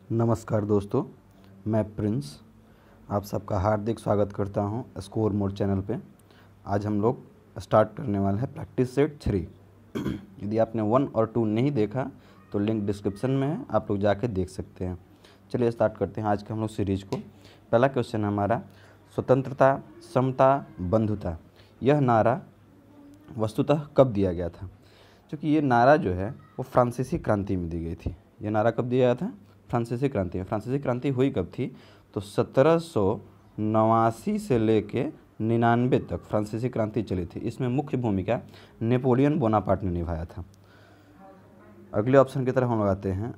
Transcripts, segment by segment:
नमस्कार दोस्तों, मैं प्रिंस आप सबका हार्दिक स्वागत करता हूं स्कोर मोड चैनल पे। आज हम लोग स्टार्ट करने वाले हैं प्रैक्टिस सेट 3। यदि आपने 1 और 2 नहीं देखा तो लिंक डिस्क्रिप्शन में है, आप लोग जाके देख सकते हैं। चलिए स्टार्ट करते हैं आज के हम लोग सीरीज को। पहला क्वेश्चन है हमारा, स्वतंत्रता, समता, बंधुता, यह नारा वस्तुतः कब दिया गया था? क्योंकि ये नारा जो है वो फ्रांसीसी क्रांति में दी गई थी। ये नारा कब दिया गया था? फ्रांसीसी क्रांति में। फ्रांसीसी क्रांति हुई कब थी? तो 1789 से लेके 99 तक फ्रांसीसी क्रांति चली थी। इसमें मुख्य भूमिका नेपोलियन बोनापार्ट ने निभाया था। अगले ऑप्शन की तरफ हम लोग आते हैं,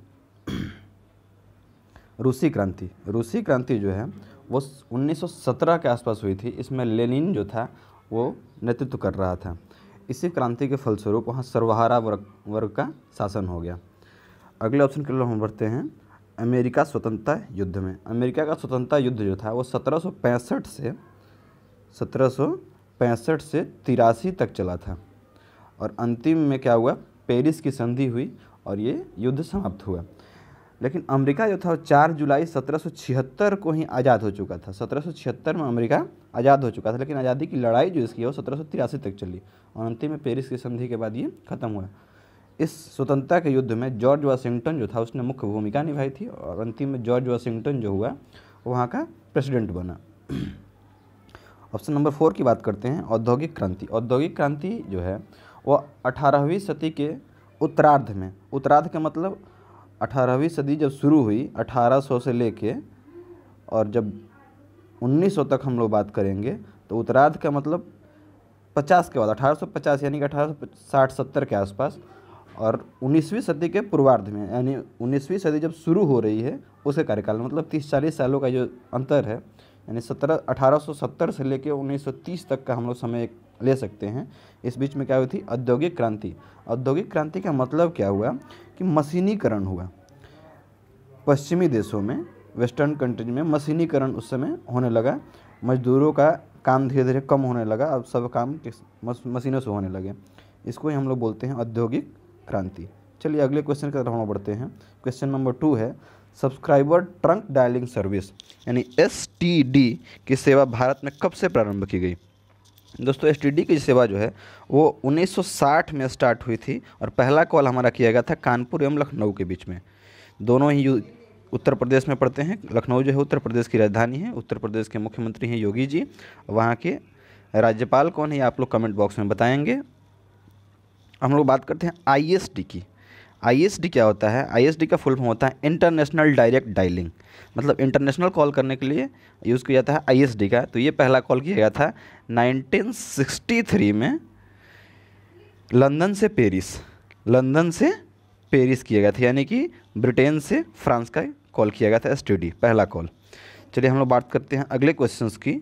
रूसी क्रांति। रूसी क्रांति जो है वो 1917 के आसपास हुई थी। इसमें लेनिन जो था वो नेतृत्व कर रहा था। इसी क्रांति के फलस्वरूप वहाँ सर्वहारा वर्ग का शासन हो गया। अगले ऑप्शन के लिए हम बढ़ते हैं, अमेरिका स्वतंत्रता युद्ध में। अमेरिका का स्वतंत्रता युद्ध जो था वो 1765 से 83 तक चला था और अंतिम में क्या हुआ? पेरिस की संधि हुई और ये युद्ध समाप्त हुआ। लेकिन अमेरिका जो था वो 4 जुलाई 1776 को ही आज़ाद हो चुका था। 1776 में अमेरिका आज़ाद हो चुका था, लेकिन आज़ादी की लड़ाई जो इसकी है वो 1783 तक चली और अंतिम में पेरिस की संधि के बाद ये ख़त्म हुआ। इस स्वतंत्रता के युद्ध में जॉर्ज वाशिंगटन जो था उसने मुख्य भूमिका निभाई थी और अंतिम में जॉर्ज वाशिंगटन जो हुआ वहाँ का प्रेसिडेंट बना। ऑप्शन नंबर 4 की बात करते हैं, औद्योगिक क्रांति। औद्योगिक क्रांति जो है वो 18वीं सदी के उत्तरार्ध में, उत्तरार्ध का मतलब 18वीं सदी जब शुरू हुई 1800 से लेके और जब 1900 तक हम लोग बात करेंगे तो उत्तरार्ध का मतलब 50 के बाद, 1850 यानी कि 1860-70 के आसपास, और 19वीं सदी के पूर्वार्ध में यानी 19वीं सदी जब शुरू हो रही है उसके कार्यकाल में, मतलब 30-40 सालों का जो अंतर है, यानी 1870 से लेकर 1930 तक का हम लोग समय ले सकते हैं। इस बीच में क्या हुई थी? औद्योगिक क्रांति। औद्योगिक क्रांति का मतलब क्या हुआ कि मशीनीकरण हुआ। पश्चिमी देशों में, वेस्टर्न कंट्रीज में मशीनीकरण उस समय होने लगा। मजदूरों का काम धीरे धीरे कम होने लगा, अब सब काम मशीनों से होने लगे। इसको ही हम लोग बोलते हैं औद्योगिक क्रांति। चलिए अगले क्वेश्चन की तरफ हम बढ़ते हैं। क्वेश्चन नंबर 2 है, सब्सक्राइबर ट्रंक डायलिंग सर्विस यानी STD की सेवा भारत में कब से प्रारंभ की गई? दोस्तों STD की सेवा जो है वो 1960 में स्टार्ट हुई थी और पहला कॉल हमारा किया गया था कानपुर एवं लखनऊ के बीच में। दोनों ही उत्तर प्रदेश में पड़ते हैं। लखनऊ जो है उत्तर प्रदेश की राजधानी है। उत्तर प्रदेश के मुख्यमंत्री हैं योगी जी। वहाँ के राज्यपाल कौन है आप लोग कमेंट बॉक्स में बताएंगे। हम लोग बात करते हैं ISD की। ISD क्या होता है? ISD का फुल फॉर्म होता है इंटरनेशनल डायरेक्ट डायलिंग, मतलब इंटरनेशनल कॉल करने के लिए यूज़ किया जाता है ISD का। तो ये पहला कॉल किया गया था 1963 में लंदन से पेरिस किया गया था, यानी कि ब्रिटेन से फ्रांस का कॉल किया गया था STD, पहला कॉल। चलिए हम लोग बात करते हैं अगले क्वेश्चंस की।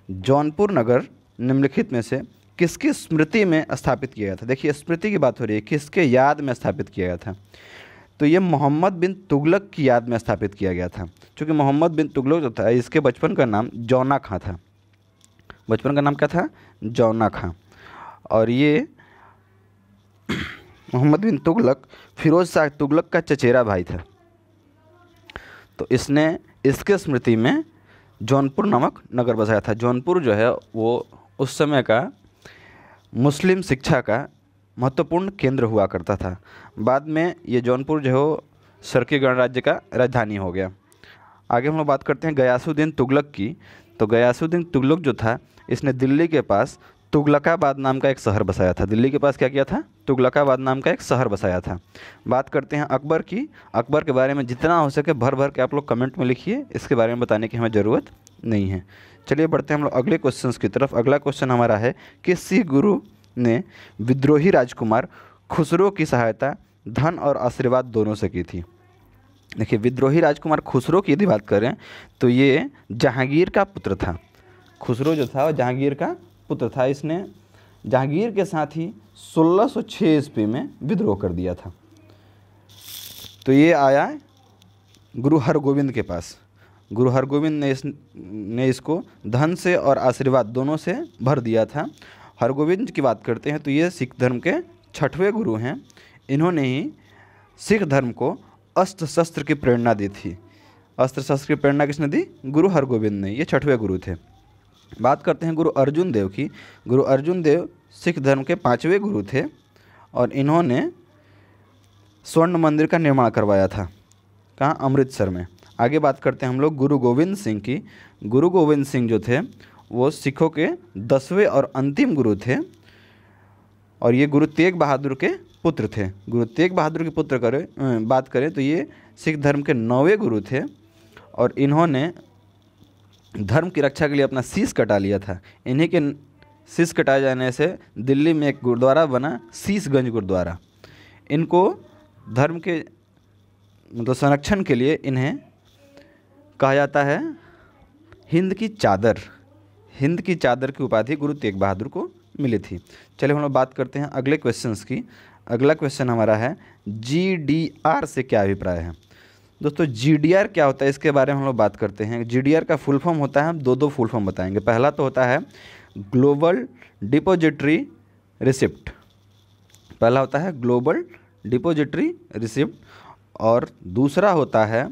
जौनपुर नगर निम्नलिखित में से किसकी स्मृति में स्थापित किया गया था? देखिए स्मृति की बात हो रही है, किसके याद में स्थापित किया गया था? तो ये मोहम्मद बिन तुगलक की याद में स्थापित किया गया था। क्योंकि मोहम्मद बिन तुगलक जो था इसके बचपन का नाम जौना खां था। बचपन का नाम क्या था? जौना खां। और ये मोहम्मद बिन तुगलक फिरोज शाह तुगलक का चचेरा भाई था। तो इसने इसके स्मृति में जौनपुर नामक नगर बसाया था। जौनपुर जो है वो उस समय का मुस्लिम शिक्षा का महत्वपूर्ण केंद्र हुआ करता था। बाद में ये जौनपुर जो है वो शर्की गणराज्य का राजधानी हो गया। आगे हम लोग बात करते हैं गयासुद्दीन तुगलक की। तो गयासुद्दीन तुगलक जो था इसने दिल्ली के पास तुगलकाबाद नाम का एक शहर बसाया था। दिल्ली के पास क्या किया था? तुगलकाबाद नाम का एक शहर बसाया था। बात करते हैं अकबर की। अकबर के बारे में जितना हो सके भर भर के आप लोग कमेंट में लिखिए, इसके बारे में बताने की हमें ज़रूरत नहीं है। चलिए बढ़ते हैं हम लोग अगले क्वेश्चंस की तरफ। अगला क्वेश्चन हमारा है कि सिख गुरु ने विद्रोही राजकुमार खुसरो की सहायता धन और आशीर्वाद दोनों से की थी? देखिए विद्रोही राजकुमार खुसरो की यदि बात करें तो ये जहांगीर का पुत्र था। खुसरो जो था वो जहांगीर का पुत्र था। इसने जहांगीर के साथ ही 1606 ईस्वी में विद्रोह कर दिया था। तो ये आया गुरु हरगोविंद के पास। गुरु हरगोविंद ने इसको धन से और आशीर्वाद दोनों से भर दिया था। हरगोविंद की बात करते हैं तो ये सिख धर्म के 6वें गुरु हैं। इन्होंने ही सिख धर्म को अस्त्र शस्त्र की प्रेरणा दी थी। अस्त्र शस्त्र की प्रेरणा किसने दी? गुरु हरगोविंद ने। ये 6वें गुरु थे। बात करते हैं गुरु अर्जुन देव की। गुरु अर्जुन देव सिख धर्म के 5वें गुरु थे और इन्होंने स्वर्ण मंदिर का निर्माण करवाया था। कहाँ? अमृतसर में। आगे बात करते हैं हम लोग गुरु गोविंद सिंह की। गुरु गोविंद सिंह जो थे वो सिखों के 10वें और अंतिम गुरु थे और ये गुरु तेग बहादुर के पुत्र थे। गुरु तेग बहादुर के पुत्र बात करें तो ये सिख धर्म के 9वें गुरु थे और इन्होंने धर्म की रक्षा के लिए अपना शीश कटा लिया था। इन्हीं के शीश कटाए जाने से दिल्ली में एक गुरुद्वारा बना, शीशगंज गुरुद्वारा। इनको धर्म के मतलब संरक्षण के लिए इन्हें कहा जाता है हिंद की चादर। हिंद की चादर की उपाधि गुरु तेग बहादुर को मिली थी। चलिए हम लोग बात करते हैं अगले क्वेश्चंस की। अगला क्वेश्चन हमारा है GDR से क्या अभिप्राय है। दोस्तों GDR क्या होता है इसके बारे में हम लोग बात करते हैं। GDR का फुल फॉर्म होता है, हम दो फुल फॉर्म बताएंगे। पहला तो होता है ग्लोबल डिपॉजिटरी रिसिप्ट। पहला होता है ग्लोबल डिपॉजिटरी रिसिप्ट और दूसरा होता है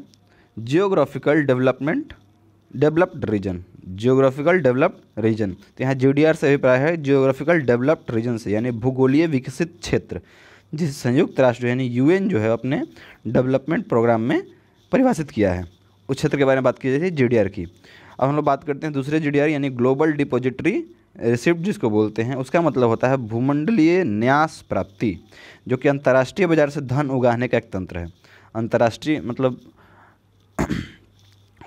geographical developed region. Geographical developed region, तो यहाँ GDR से अभिप्राय है जियोग्राफिकल डेवलप्ड रीजन से, यानी भूगोलीय विकसित क्षेत्र, जिसे संयुक्त राष्ट्र यानी UN जो है अपने डेवलपमेंट प्रोग्राम में परिभाषित किया है। उस क्षेत्र के बारे में बात की जाती है GDR की। अब हम लोग बात करते हैं दूसरे GDR यानी ग्लोबल डिपॉजिटरी रिसिप्ट जिसको बोलते हैं। उसका मतलब होता है भूमंडलीय न्यास प्राप्ति, जो कि अंतर्राष्ट्रीय बाजार से धन उगाहने का एक तंत्र है। अंतर्राष्ट्रीय मतलब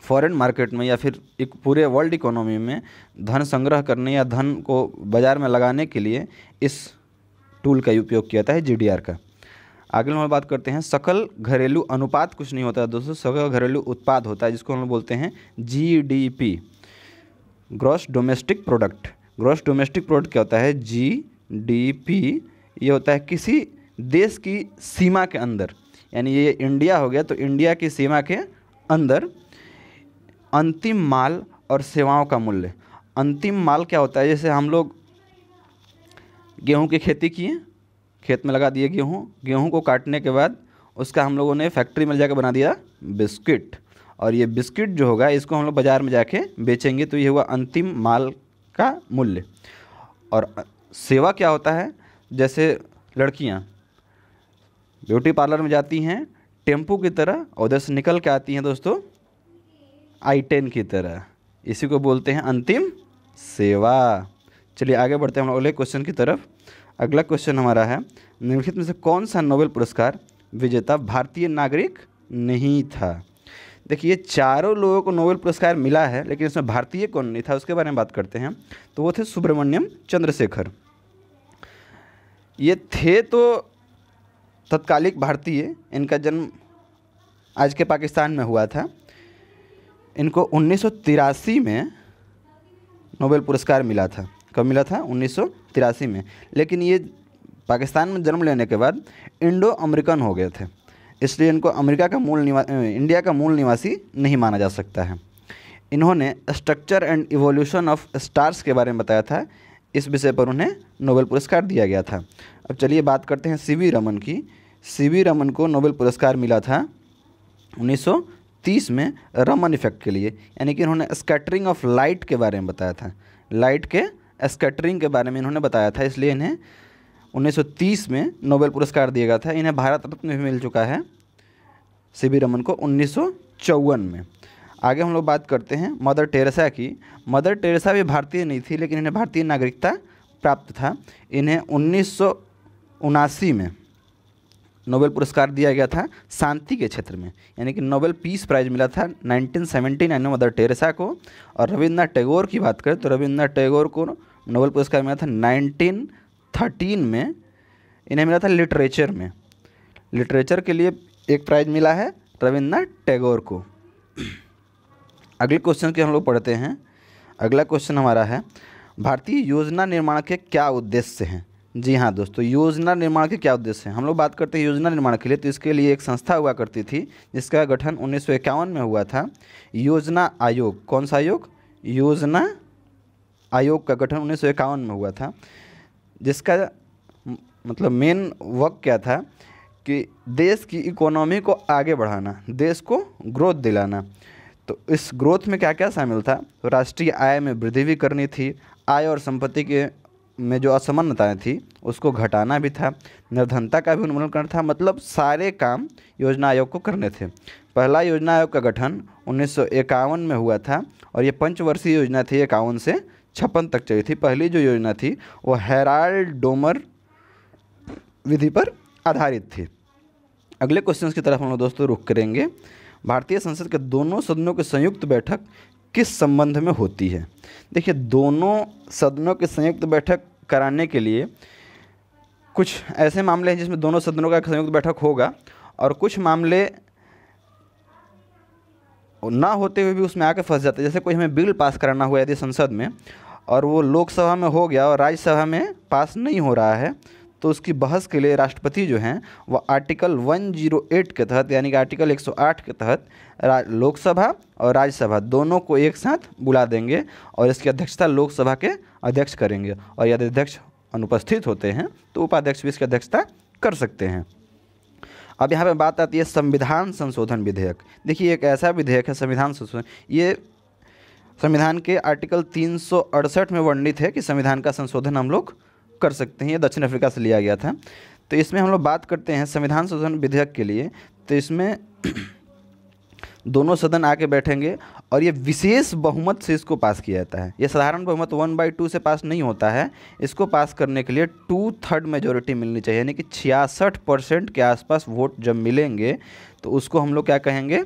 फॉरेन मार्केट में या फिर एक पूरे वर्ल्ड इकोनॉमी में धन संग्रह करने या धन को बाज़ार में लगाने के लिए इस टूल का उपयोग किया जाता है GDR का। आगे हम बात करते हैं सकल घरेलू अनुपात। कुछ नहीं होता है दोस्तों, सकल घरेलू उत्पाद होता है जिसको हम लोग बोलते हैं GDP, gross domestic product. Gross domestic product क्या होता है? GDP ये होता है किसी देश की सीमा के अंदर, यानी ये इंडिया हो गया तो इंडिया की सीमा के अंदर अंतिम माल और सेवाओं का मूल्य। अंतिम माल क्या होता है? जैसे हम लोग गेहूं की खेती किए, खेत में लगा दिए गेहूं को काटने के बाद उसका हम लोगों ने फैक्ट्री में जाकर बना दिया बिस्किट, और ये बिस्किट जो होगा इसको हम लोग बाज़ार में जाके बेचेंगे, तो ये हुआ अंतिम माल का मूल्य। और सेवा क्या होता है? जैसे लड़कियां ब्यूटी पार्लर में जाती हैं टेम्पू की तरह और उधर से निकल के आती हैं दोस्तों I-10 की तरह, इसी को बोलते हैं अंतिम सेवा। चलिए आगे बढ़ते हैं हम अगले क्वेश्चन की तरफ। अगला क्वेश्चन हमारा है निम्नलिखित में से कौन सा नोबेल पुरस्कार विजेता भारतीय नागरिक नहीं था। देखिए चारों लोगों को नोबेल पुरस्कार मिला है, लेकिन इसमें भारतीय कौन नहीं था उसके बारे में बात करते हैं। तो वो थे सुब्रमण्यम चंद्रशेखर। ये थे तो तत्कालिक भारतीय, इनका जन्म आज के पाकिस्तान में हुआ था। इनको 1983 में नोबेल पुरस्कार मिला था। कब मिला था? 1983 में। लेकिन ये पाकिस्तान में जन्म लेने के बाद इंडो अमेरिकन हो गए थे, इसलिए इनको इंडिया का मूल निवासी नहीं माना जा सकता है। इन्होंने structure and evolution of stars के बारे में बताया था, इस विषय पर उन्हें नोबेल पुरस्कार दिया गया था। अब चलिए बात करते हैं CV रमन की। CV रमन को नोबेल पुरस्कार मिला था 1930 में रमन इफेक्ट के लिए, यानी कि इन्होंने स्कैटरिंग ऑफ लाइट के बारे में बताया था। लाइट के स्कैटरिंग के बारे में इन्होंने बताया था, इसलिए इन्हें 1930 में नोबेल पुरस्कार दिया गया था। इन्हें भारत रत्न भी मिल चुका है CV रमन को 1954 में। आगे हम लोग बात करते हैं मदर टेरेसा की। मदर टेरेसा भी भारतीय नहीं थी, लेकिन इन्हें भारतीय नागरिकता प्राप्त था। इन्हें 1979 में नोबेल पुरस्कार दिया गया था शांति के क्षेत्र में, यानी कि नोबेल पीस प्राइज़ मिला था 1979 में मदर टेरेसा को। और रविन्द्रनाथ टैगोर की बात करें तो रविन्द्रनाथ टैगोर को नोबेल पुरस्कार मिला था 1913 में। इन्हें मिला था लिटरेचर में। लिटरेचर के लिए एक प्राइज़ मिला है रविन्द्रनाथ टैगोर को। अगले क्वेश्चन के हम लोग पढ़ते हैं। अगला क्वेश्चन हमारा है भारतीय योजना निर्माण के क्या उद्देश्य हैं। जी हाँ दोस्तों, योजना निर्माण के क्या उद्देश्य हैं। हम लोग बात करते हैं योजना निर्माण के लिए, तो इसके लिए एक संस्था हुआ करती थी जिसका गठन 1951 में हुआ था, योजना आयोग। कौन सा आयोग? योजना आयोग का गठन 1951 में हुआ था, जिसका मतलब मेन वर्क क्या था कि देश की इकोनॉमी को आगे बढ़ाना, देश को ग्रोथ दिलाना। तो इस ग्रोथ में क्या क्या शामिल था? तो राष्ट्रीय आय में वृद्धि भी करनी थी, आय और संपत्ति के में जो असमानताएं थी उसको घटाना भी था, निर्धनता का भी उन्मूलन करना था। मतलब सारे काम योजना आयोग को करने थे। पहला योजना आयोग का गठन 1951 में हुआ था और ये पंचवर्षीय योजना थी, 51 से 56 तक चली थी। पहली जो योजना थी वो हेराल्ड डोमर विधि पर आधारित थी। अगले क्वेश्चन की तरफ हम लोग दोस्तों रुख करेंगे। भारतीय संसद के दोनों सदनों की संयुक्त बैठक किस संबंध में होती है? देखिए, दोनों सदनों की संयुक्त बैठक कराने के लिए कुछ ऐसे मामले हैं जिसमें दोनों सदनों का संयुक्त बैठक होगा और कुछ मामले ना होते हुए भी उसमें आके फंस जाते हैं। जैसे कोई हमें बिल पास कराना हुआ यदि संसद में और वो लोकसभा में हो गया और राज्यसभा में पास नहीं हो रहा है, तो उसकी बहस के लिए राष्ट्रपति जो हैं वो आर्टिकल 108 के तहत, यानी कि आर्टिकल 108 के तहत लोकसभा और राज्यसभा दोनों को एक साथ बुला देंगे और इसकी अध्यक्षता लोकसभा के अध्यक्ष करेंगे। और यदि अध्यक्ष अनुपस्थित होते हैं तो उपाध्यक्ष भी इसकी अध्यक्षता कर सकते हैं। अब यहाँ पे बात आती है संविधान संशोधन विधेयक। देखिए, एक ऐसा विधेयक है संविधान संशोधन, ये संविधान के आर्टिकल 368 में वर्णित है कि संविधान का संशोधन हम लोग कर सकते हैं। ये दक्षिण अफ्रीका से लिया गया था। तो इसमें हम लोग बात करते हैं संविधान संशोधन विधेयक के लिए, तो इसमें दोनों सदन आके बैठेंगे और ये विशेष बहुमत से इसको पास किया जाता है। ये साधारण बहुमत 1/2 से पास नहीं होता है। इसको पास करने के लिए 2/3 मेजोरिटी मिलनी चाहिए, यानी कि 66% के आसपास वोट जब मिलेंगे तो उसको हम लोग क्या कहेंगे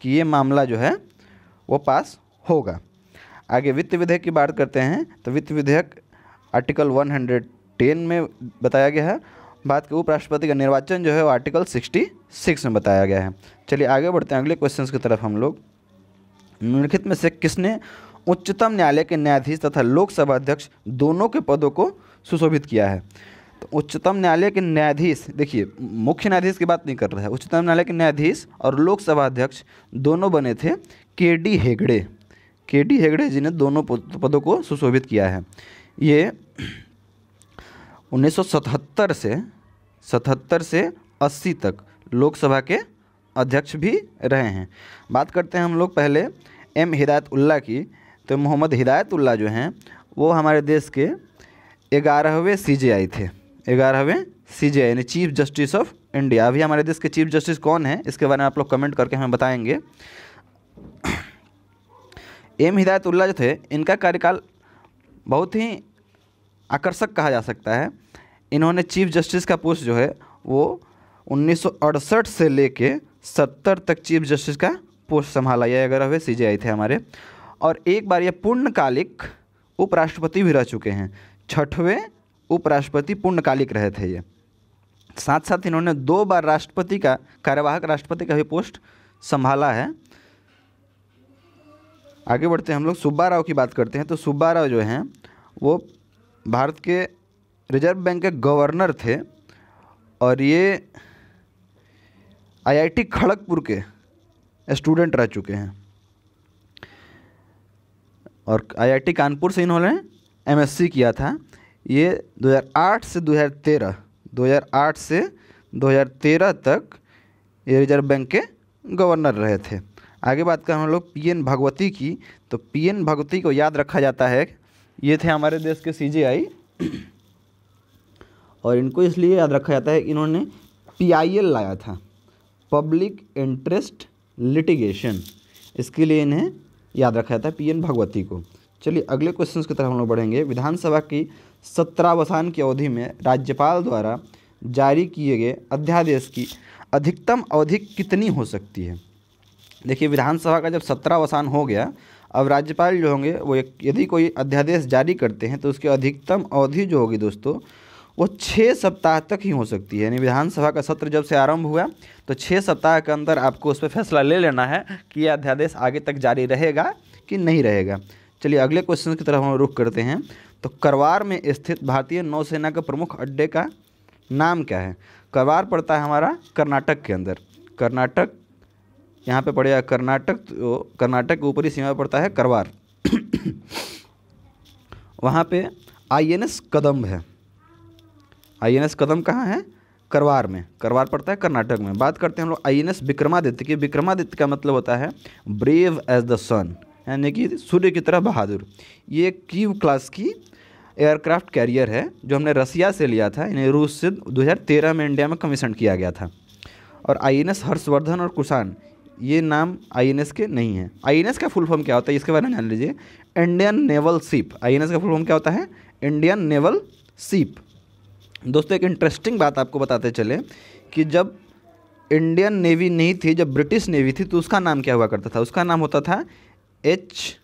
कि ये मामला जो है वो पास होगा। आगे वित्त विधेयक की बात करते हैं। तो वित्त विधेयक आर्टिकल 110 में बताया गया है। बात के उपराष्ट्रपति का निर्वाचन जो है वो आर्टिकल 66 में बताया गया है। चलिए आगे बढ़ते हैं अगले क्वेश्चन की तरफ। हम लोग निम्नलिखित में से किसने उच्चतम न्यायालय के न्यायाधीश तथा लोकसभा अध्यक्ष दोनों के पदों को सुशोभित किया है? तो उच्चतम न्यायालय के न्यायाधीश, देखिए मुख्य न्यायाधीश की बात नहीं कर रहा है, उच्चतम न्यायालय के न्यायाधीश और लोकसभा अध्यक्ष दोनों बने थे के.डी. हेगड़े। के.डी. हेगड़े जी ने दोनों पदों को सुशोभित किया है। ये 1977 से 80 तक लोकसभा के अध्यक्ष भी रहे हैं। बात करते हैं हम लोग पहले एम हिदायतुल्लाह की। तो मोहम्मद हिदायतुल्लाह जो हैं वो हमारे देश के 11वें CJI थे। 11वें CJI यानी चीफ जस्टिस ऑफ इंडिया। अभी हमारे देश के चीफ जस्टिस कौन है इसके बारे में आप लोग कमेंट करके हमें बताएंगे। एम हिदायतुल्लाह जो थे इनका कार्यकाल बहुत ही आकर्षक कहा जा सकता है। इन्होंने चीफ जस्टिस का पोस्ट जो है वो 1968 से लेके 70 तक चीफ जस्टिस का पोस्ट संभाला। ये 11वें CJI थे हमारे। और एक बार ये पूर्णकालिक उपराष्ट्रपति भी रह चुके हैं। 6वें उपराष्ट्रपति पूर्णकालिक रहे थे ये। साथ साथ इन्होंने 2 बार राष्ट्रपति का, कार्यवाहक राष्ट्रपति का भी पोस्ट संभाला है। आगे बढ़ते हैं हम लोग सुब्बा राव की बात करते हैं। तो सुब्बा राव जो हैं वो भारत के रिजर्व बैंक के गवर्नर थे और ये IIT खड़गपुर के स्टूडेंट रह चुके हैं और IIT कानपुर से इन्होंने MSc किया था। ये 2008 से 2013 तक ये रिजर्व बैंक के गवर्नर रहे थे। आगे बात करें हम लोग PN भगवती की। तो PN भगवती को याद रखा जाता है, ये थे हमारे देश के CJI और इनको इसलिए याद रखा जाता है कि इन्होंने PIL लाया था, पब्लिक इंटरेस्ट लिटिगेशन, इसके लिए इन्हें याद रखा जाता है PN भगवती को। चलिए अगले क्वेश्चन की तरफ हम लोग बढ़ेंगे। विधानसभा की सत्रावसान की अवधि में राज्यपाल द्वारा जारी किए गए अध्यादेश की अधिकतम अवधि कितनी हो सकती है? देखिए, विधानसभा का जब सत्रावसान हो गया, अब राज्यपाल जो होंगे वो यदि कोई अध्यादेश जारी करते हैं तो उसकी अधिकतम अवधि जो होगी दोस्तों वो 6 सप्ताह तक ही हो सकती है। यानी विधानसभा का सत्र जब से आरंभ हुआ तो 6 सप्ताह के अंदर आपको उस पर फैसला ले लेना है कि यह अध्यादेश आगे तक जारी रहेगा कि नहीं रहेगा। चलिए अगले क्वेश्चन की तरफ हम रुख करते हैं। तो करवार में स्थित भारतीय नौसेना के प्रमुख अड्डे का नाम क्या है? करवार पड़ता है हमारा कर्नाटक के अंदर। कर्नाटक यहाँ पे पड़ेगा कर्नाटक, तो कर्नाटक के ऊपरी सीमा पड़ता है करवार। वहाँ पे INS कदम्ब है। INS कदम्ब कहाँ है? करवार में, करवार पड़ता है कर्नाटक में। बात करते हैं हम लोग INS विक्रमादित्य की। विक्रमादित्य का मतलब होता है ब्रेव एज द सन, यानी कि सूर्य की तरह बहादुर। ये एक कीव क्लास की एयरक्राफ्ट कैरियर है जो हमने रसिया से लिया था, इन्हें रूस से 2013 में इंडिया में कमीशन किया गया था। और INS हर्षवर्धन और कुशान, ये नाम INS के नहीं है। INS का फुल फॉर्म क्या होता है इसके बारे में जान लीजिए। Indian naval ship. INS का फुल फॉर्म क्या होता है? Indian naval ship. दोस्तों एक इंटरेस्टिंग बात आपको बताते चले कि जब इंडियन नेवी नहीं थी, जब ब्रिटिश नेवी थी, तो उसका नाम क्या हुआ करता था? उसका नाम होता था HMIS,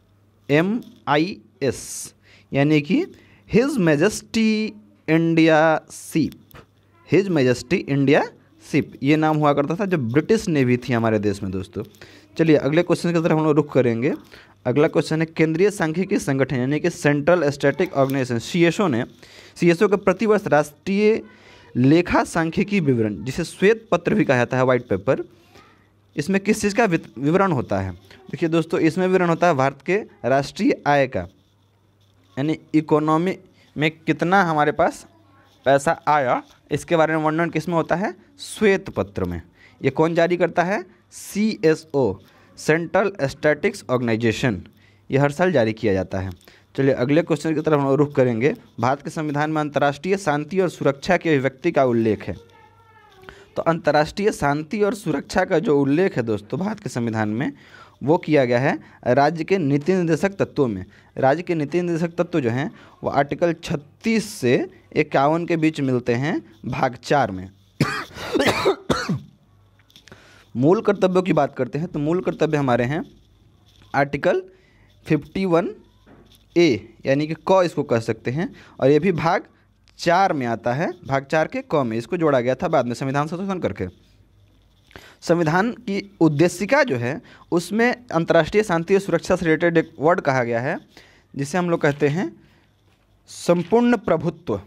यानी कि his majesty India ship. His majesty India ship ये नाम हुआ करता था जब ब्रिटिश नेवी थी हमारे देश में। दोस्तों चलिए अगले क्वेश्चन की तरफ हम लोग रुख करेंगे। अगला क्वेश्चन है केंद्रीय सांख्यिकी संगठन यानी कि सेंट्रल स्टैटिक ऑर्गेनाइजेशन CSO के प्रतिवर्ष राष्ट्रीय लेखा सांख्यिकी विवरण, जिसे श्वेत पत्र भी कहा जाता है, वाइट पेपर, इसमें किस चीज़ का विवरण होता है? देखिए दोस्तों इसमें विवरण होता है भारत के राष्ट्रीय आय का, यानी इकोनॉमी में कितना हमारे पास पैसा आया, इसके बारे में वर्णन किस में होता है? श्वेत पत्र में। ये कौन जारी करता है? CSO, central statistics organisation. ये हर साल जारी किया जाता है। चलिए अगले क्वेश्चन की तरफ हम रुख करेंगे। भारत के संविधान में अंतर्राष्ट्रीय शांति और सुरक्षा के अभिव्यक्ति का उल्लेख है। तो अंतर्राष्ट्रीय शांति और सुरक्षा का जो उल्लेख है दोस्तों भारत के संविधान में, वो किया गया है राज्य के नीति निर्देशक तत्वों में। राज्य के नीति निर्देशक तत्व जो हैं वो आर्टिकल 36 से 51 के बीच मिलते हैं भाग 4 में। मूल कर्तव्यों की बात करते हैं तो मूल कर्तव्य हमारे हैं आर्टिकल 51A, यानी कि क इसको कह सकते हैं, और ये भी भाग 4 में आता है। भाग 4 के क में इसको जोड़ा गया था बाद में संविधान संशोधन करके। संविधान की उद्देशिका जो है उसमें अंतर्राष्ट्रीय शांति और सुरक्षा से रिलेटेड एक वर्ड कहा गया है जिसे हम लोग कहते हैं संपूर्ण प्रभुत्व।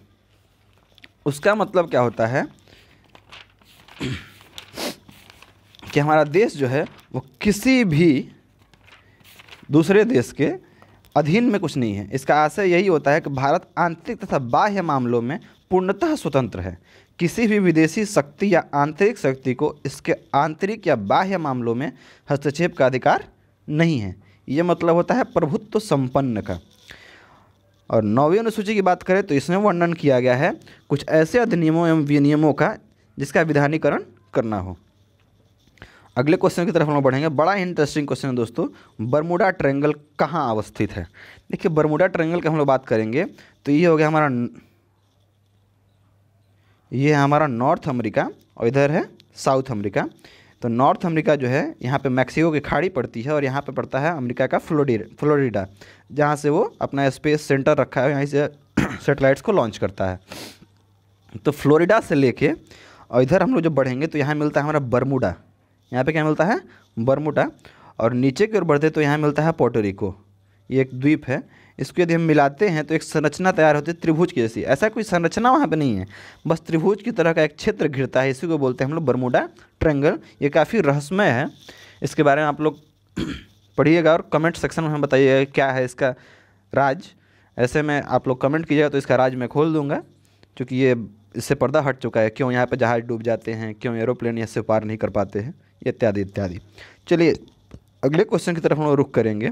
उसका मतलब क्या होता है कि हमारा देश जो है वो किसी भी दूसरे देश के अधीन में कुछ नहीं है। इसका आशय यही होता है कि भारत आंतरिक तथा बाह्य मामलों में पूर्णतः स्वतंत्र है। किसी भी विदेशी शक्ति या आंतरिक शक्ति को इसके आंतरिक या बाह्य मामलों में हस्तक्षेप का अधिकार नहीं है। ये मतलब होता है प्रभुत्व संपन्न का। और 9वीं अनुसूची की बात करें तो इसमें वर्णन किया गया है कुछ ऐसे अधिनियमों एवं विनियमों का जिसका विधानीकरण करना हो। अगले क्वेश्चन की तरफ हम लोग बढ़ेंगे। बड़ा इंटरेस्टिंग क्वेश्चन है दोस्तों, बरमूडा ट्रायंगल कहाँ अवस्थित है? देखिए बरमूडा ट्रायंगल का हम लोग बात करेंगे तो ये हो गया हमारा नॉर्थ अमेरिका और इधर है साउथ अमेरिका। तो नॉर्थ अमेरिका जो है यहाँ पे मैक्सिको की खाड़ी पड़ती है और यहाँ पे पड़ता है अमेरिका का फ्लोरिडा, जहाँ से वो अपना स्पेस सेंटर रखा है, यहीं से सैटेलाइट्स को लॉन्च करता है। तो फ्लोरिडा से लेके और इधर हम लोग जब बढ़ेंगे तो यहाँ मिलता है हमारा बरमूडा। यहाँ पे क्या मिलता है? बरमूडा। और नीचे की ओर बढ़ते तो यहाँ मिलता है पोर्टोरिको, ये एक द्वीप है। इसको यदि हम मिलाते हैं तो एक संरचना तैयार होती है त्रिभुज की जैसी। ऐसा कोई संरचना वहाँ पे नहीं है, बस त्रिभुज की तरह का एक क्षेत्र घिरता है, इसी को बोलते हैं हम लोग बरमूडा ट्रायंगल। ये काफ़ी रहस्यमय है, इसके बारे में आप लोग पढ़िएगा और कमेंट सेक्शन में हमें बताइएगा क्या है इसका राज। ऐसे में आप लोग कमेंट कीजिएगा तो इसका राज मैं खोल दूँगा, क्योंकि ये इससे पर्दा हट चुका है। क्यों यहाँ पर जहाज़ डूब जाते हैं, क्यों एरोप्लेन इससे पार नहीं कर पाते हैं, इत्यादि इत्यादि। चलिए अगले क्वेश्चन की तरफ हम लोग रुख करेंगे।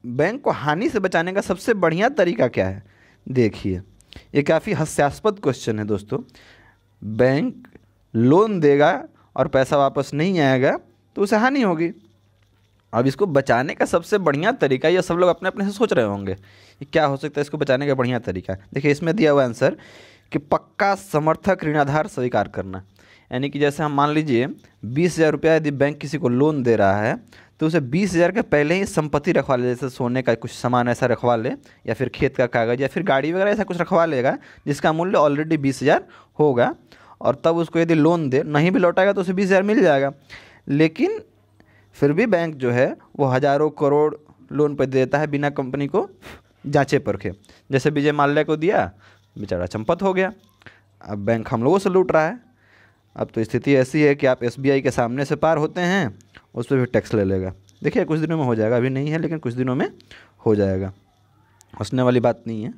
बैंक को हानि से बचाने का सबसे बढ़िया तरीका क्या है? देखिए ये काफ़ी हास्यास्पद क्वेश्चन है दोस्तों। बैंक लोन देगा और पैसा वापस नहीं आएगा तो उसे हानि होगी। अब इसको बचाने का सबसे बढ़िया तरीका, ये सब लोग अपने अपने से सोच रहे होंगे कि क्या हो सकता है इसको बचाने का बढ़िया तरीका। देखिए इसमें दिया हुआ आंसर कि पक्का समर्थक ऋणाधार स्वीकार करना। यानी कि जैसे हम मान लीजिए 20,000 रुपया यदि बैंक किसी को लोन दे रहा है तो उसे 20,000 के पहले ही संपत्ति रखवा ले, जैसे सोने का कुछ सामान ऐसा रखवा ले, या फिर खेत का कागज़, या फिर गाड़ी वगैरह ऐसा कुछ रखवा लेगा जिसका मूल्य ऑलरेडी 20,000 होगा। और तब उसको यदि लोन दे, नहीं भी लौटाएगा तो उसे 20,000 मिल जाएगा। लेकिन फिर भी बैंक जो है वो हज़ारों करोड़ लोन पर देता है बिना कंपनी को जांचे परखे। जैसे विजय माल्या को दिया, बेचारा चंपत हो गया, अब बैंक हम लोगों से लूट रहा है। अब तो स्थिति ऐसी है कि आप SBI के सामने से पार होते हैं, उस पर भी टैक्स ले लेगा। देखिए कुछ दिनों में हो जाएगा, अभी नहीं है लेकिन कुछ दिनों में हो जाएगा। हंसने वाली बात नहीं है,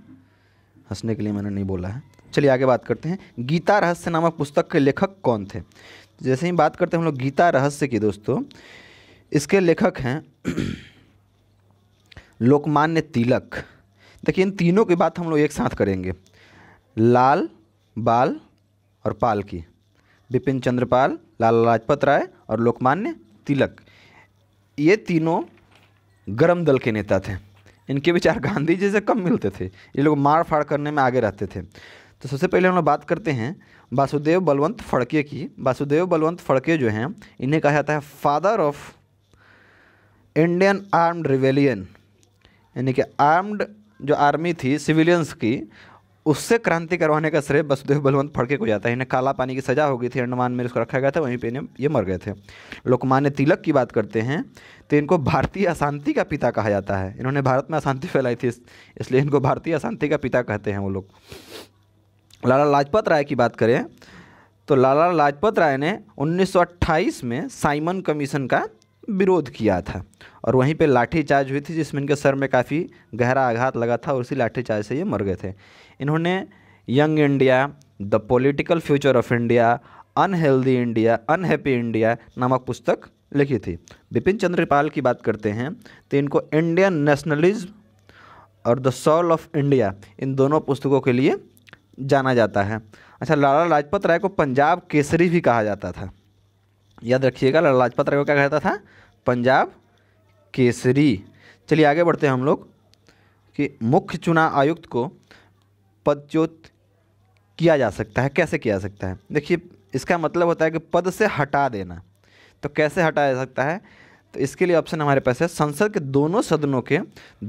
हंसने के लिए मैंने नहीं बोला है। चलिए आगे बात करते हैं। गीता रहस्य नामक पुस्तक के लेखक कौन थे? जैसे ही बात करते हैं हम लोग गीता रहस्य की दोस्तों, इसके लेखक हैं लोकमान्य तिलक। देखिए इन तीनों की बात हम लोग एक साथ करेंगे, लाल, बाल और पाल की। बिपिन चंद्र पाल, लाला लाजपत राय और लोकमान्य तिलक, ये तीनों गरम दल के नेता थे। इनके विचार गांधी जी से कम मिलते थे, ये लोग मार फाड़ करने में आगे रहते थे। तो सबसे पहले हम लोग बात करते हैं वासुदेव बलवंत फड़के की। वासुदेव बलवंत फड़के जो हैं, इन्हें कहा जाता है father of Indian armed rebellion, यानी कि आर्म्ड जो आर्मी थी सिविलियंस की, उससे क्रांति करवाने का श्रेय वसुदेव बलवंत फड़के को जाता है। इन्हें काला पानी की सज़ा हो गई थी, अंडमान में इसको रखा गया था, वहीं पे इन्हें ये मर गए थे। लोकमान्य तिलक की बात करते हैं तो इनको भारतीय अशांति का पिता कहा जाता है। इन्होंने भारत में अशांति फैलाई थी, इसलिए इनको भारतीय अशांति का पिता कहते हैं वो लोग। लाला लाजपत राय की बात करें तो लाला लाजपत राय ने 1928 में साइमन कमीशन का विरोध किया था और वहीं पे लाठीचार्ज हुई थी, जिसमें इनके सर में काफ़ी गहरा आघात लगा था और उसी लाठीचार्ज से ये मर गए थे। इन्होंने young India, the political future of India, unhealthy India, unhappy India नामक पुस्तक लिखी थी। बिपिन चंद्र पाल की बात करते हैं तो इनको इंडियन नेशनलिज्म और द सोल ऑफ इंडिया, इन दोनों पुस्तकों के लिए जाना जाता है। अच्छा, लाला लाजपत राय को पंजाब केसरी भी कहा जाता था, याद रखिएगा। लाला लाजपत राय को क्या कहता था? पंजाब केसरी। चलिए आगे बढ़ते हैं हम लोग कि मुख्य चुनाव आयुक्त को पदच्युत किया जा सकता है, कैसे किया जा सकता है? देखिए इसका मतलब होता है कि पद से हटा देना। तो कैसे हटाया जा सकता है? तो इसके लिए ऑप्शन हमारे पास है, संसद के दोनों सदनों के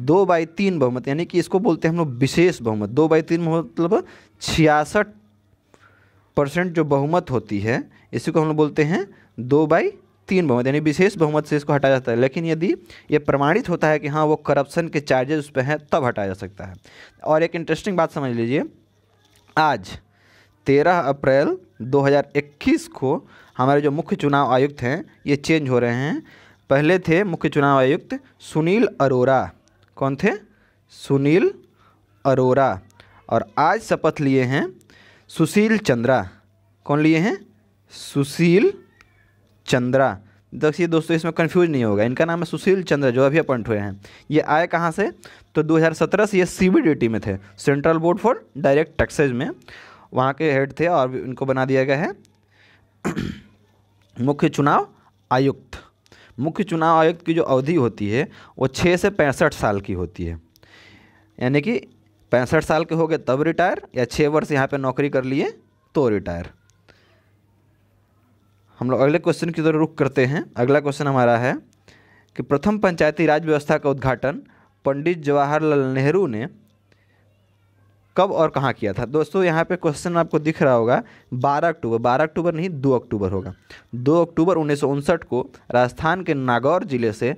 2/3 बहुमत, यानी कि इसको बोलते हैं हम लोग विशेष बहुमत। 2/3 मतलब 66% जो बहुमत होती है, इसी को हम लोग बोलते हैं 2/3 बहुमत, यानी विशेष बहुमत से इसको हटाया जाता है। लेकिन यदि ये प्रमाणित होता है कि हाँ वो करप्शन के चार्जेस उस पर हैं, तब हटाया जा सकता है। और एक इंटरेस्टिंग बात समझ लीजिए, आज 13 अप्रैल 2021 को हमारे जो मुख्य चुनाव आयुक्त हैं ये चेंज हो रहे हैं। पहले थे मुख्य चुनाव आयुक्त सुनील अरोड़ा। कौन थे? सुनील अरोड़ा। और आज शपथ लिए हैं सुशील चंद्रा। कौन लिए हैं? सुशील चंद्रा। देखिए दोस्तों, इसमें कंफ्यूज नहीं होगा, इनका नाम है सुशील चंद्रा, जो अभी अपॉइंट हुए हैं। ये आए कहाँ से? तो 2017 से ये CBDT में थे, central board for direct taxes में, वहाँ के हेड थे और इनको बना दिया गया है मुख्य चुनाव आयुक्त। मुख्य चुनाव आयुक्त की जो अवधि होती है वो 6 से 65 साल की होती है, यानी कि 65 साल के हो गए तब रिटायर, या 6 वर्ष यहाँ पे नौकरी कर लिए तो रिटायर। हम लोग अगले क्वेश्चन की तरफ रुख करते हैं। अगला क्वेश्चन हमारा है कि प्रथम पंचायती राज व्यवस्था का उद्घाटन पंडित जवाहरलाल नेहरू ने कब और कहाँ किया था? दोस्तों यहाँ पे क्वेश्चन आपको दिख रहा होगा 12 अक्टूबर, 12 अक्टूबर नहीं 2 अक्टूबर होगा। 2 अक्टूबर 1959 को राजस्थान के नागौर जिले से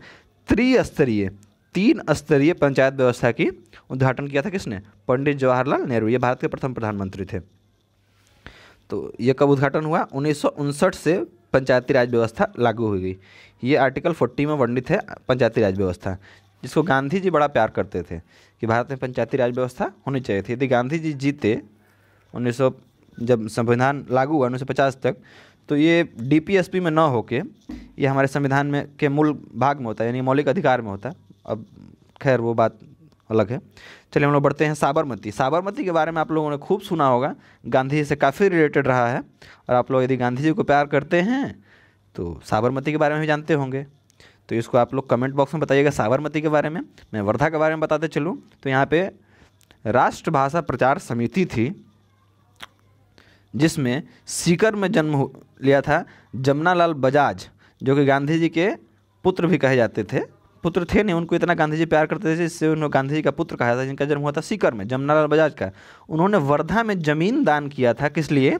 तीन स्तरीय पंचायत व्यवस्था की उद्घाटन किया था। किसने? पंडित जवाहरलाल नेहरू। ये भारत के प्रथम प्रधानमंत्री थे। तो ये कब उद्घाटन हुआ? 1959 से पंचायती राज व्यवस्था लागू हो गई। ये आर्टिकल 40 में वर्णित है पंचायती राज व्यवस्था, जिसको गांधी जी बड़ा प्यार करते थे कि भारत में पंचायती राज व्यवस्था होनी चाहिए थी। यदि गांधी जी जीते 1900 जब संविधान लागू हुआ 1950 तक, तो ये DPSP में न होके ये हमारे संविधान में के मूल भाग में होता है, यानी मौलिक अधिकार में होता है। अब खैर वो बात अलग है। चलिए हम लोग बढ़ते हैं साबरमती। साबरमती के बारे में आप लोगों ने खूब सुना होगा, गांधी जी से काफ़ी रिलेटेड रहा है। और आप लोग यदि गांधी जी को प्यार करते हैं तो साबरमती के बारे में भी जानते होंगे। तो इसको आप लोग कमेंट बॉक्स में बताइएगा साबरमती के बारे में। मैं वर्धा के बारे में बताते चलूँ तो यहाँ पे राष्ट्रभाषा प्रचार समिति थी, जिसमें सीकर में जन्म लिया था जमनालाल बजाज, जो कि गांधी जी के पुत्र भी कहे जाते थे। पुत्र थे नहीं, उनको इतना गांधी जी प्यार करते थे जिससे उन्होंने गांधी जी का पुत्र कहा था, जिनका जन्म हुआ था सीकर में, जमनालाल बजाज का। उन्होंने वर्धा में ज़मीन दान किया था। किस लिए?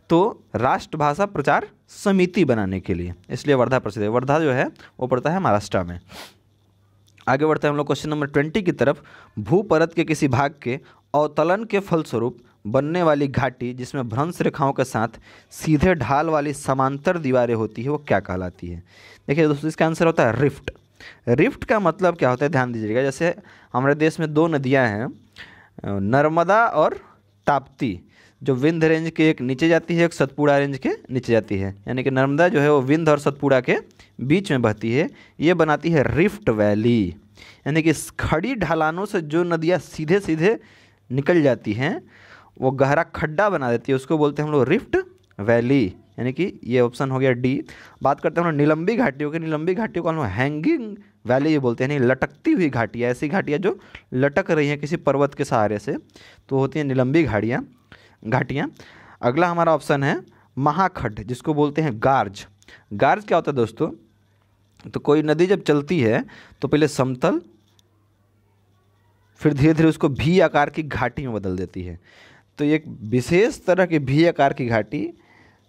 तो राष्ट्रभाषा प्रचार समिति बनाने के लिए, इसलिए वर्धा प्रसिद्ध है। वर्धा जो है वो पड़ता है महाराष्ट्र में। आगे बढ़ते हैं हम लोग क्वेश्चन नंबर 20 की तरफ। भूपरत के किसी भाग के अवतलन के फलस्वरूप बनने वाली घाटी जिसमें भ्रंश रेखाओं के साथ सीधे ढाल वाली समांतर दीवारें होती है, वो क्या कहलाती है? देखिए दोस्तों, इसका आंसर होता है रिफ्ट। रिफ्ट का मतलब क्या होता है, ध्यान दीजिएगा। जैसे हमारे देश में 2 नदियाँ हैं, नर्मदा और ताप्ती। जो विंध्य रेंज के एक नीचे जाती है, एक सतपुड़ा रेंज के नीचे जाती है, यानी कि नर्मदा जो है वो विंध्य और सतपुड़ा के बीच में बहती है। ये बनाती है रिफ्ट वैली, यानी कि खड़ी ढलानों से जो नदियाँ सीधे सीधे निकल जाती हैं वो गहरा खड्डा बना देती है, उसको बोलते हैं हम लोग रिफ्ट वैली, यानी कि ये ऑप्शन हो गया डी। बात करते हैं हम लोग निलंबी घाटियों की। निलंबी घाटियों को हम लोग हैंगिंग वैली ये बोलते हैं, यानी लटकती हुई घाटियाँ, ऐसी घाटियाँ जो लटक रही हैं किसी पर्वत के सहारे से, तो होती हैं निलंबी घाटियाँ। अगला हमारा ऑप्शन है महाखड्ड, जिसको बोलते हैं गार्ज। गार्ज क्या होता है दोस्तों? तो कोई नदी जब चलती है तो पहले समतल, फिर धीरे धीरे उसको भी आकार की घाटी में बदल देती है। तो एक विशेष तरह की भी आकार की घाटी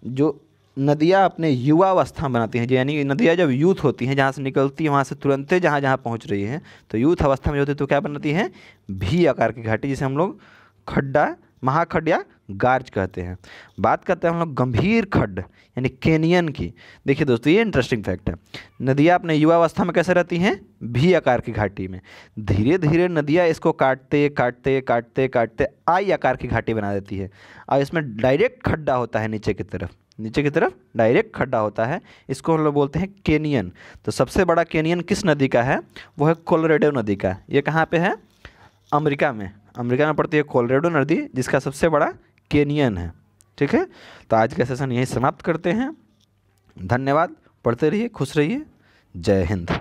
जो नदियाँ अपने युवावस्था में बनाती हैं, यानी नदियाँ जब यूथ होती हैं, जहाँ से निकलती है वहाँ से तुरंत जहाँ जहाँ पहुँच रही हैं, तो यूथ अवस्था में होती है तो क्या बनाती है? भी आकार की घाटी, जिसे हम लोग खड्डा, महाखड्ड या गार्ज कहते हैं। बात करते हैं हम लोग गंभीर खड्ड यानी कैनियन की। देखिए दोस्तों, ये इंटरेस्टिंग फैक्ट है। नदियाँ अपने युवावस्था में कैसे रहती हैं? भी आकार की घाटी में। धीरे धीरे नदियाँ इसको काटते काटते काटते काटते आई आकार की घाटी बना देती है, और इसमें डायरेक्ट खड्डा होता है नीचे की तरफ डायरेक्ट खड्डा होता है। इसको हम लोग बोलते हैं कैनियन। तो सबसे बड़ा कैनियन किस नदी का है? वो है कोलोराडो नदी का। ये कहाँ पे है? अमेरिका में पड़ती है कोलोराडो नदी, जिसका सबसे बड़ा कैनियन है। ठीक है, तो आज का सेशन यहीं समाप्त करते हैं। धन्यवाद, पढ़ते रहिए, खुश रहिए, जय हिंद।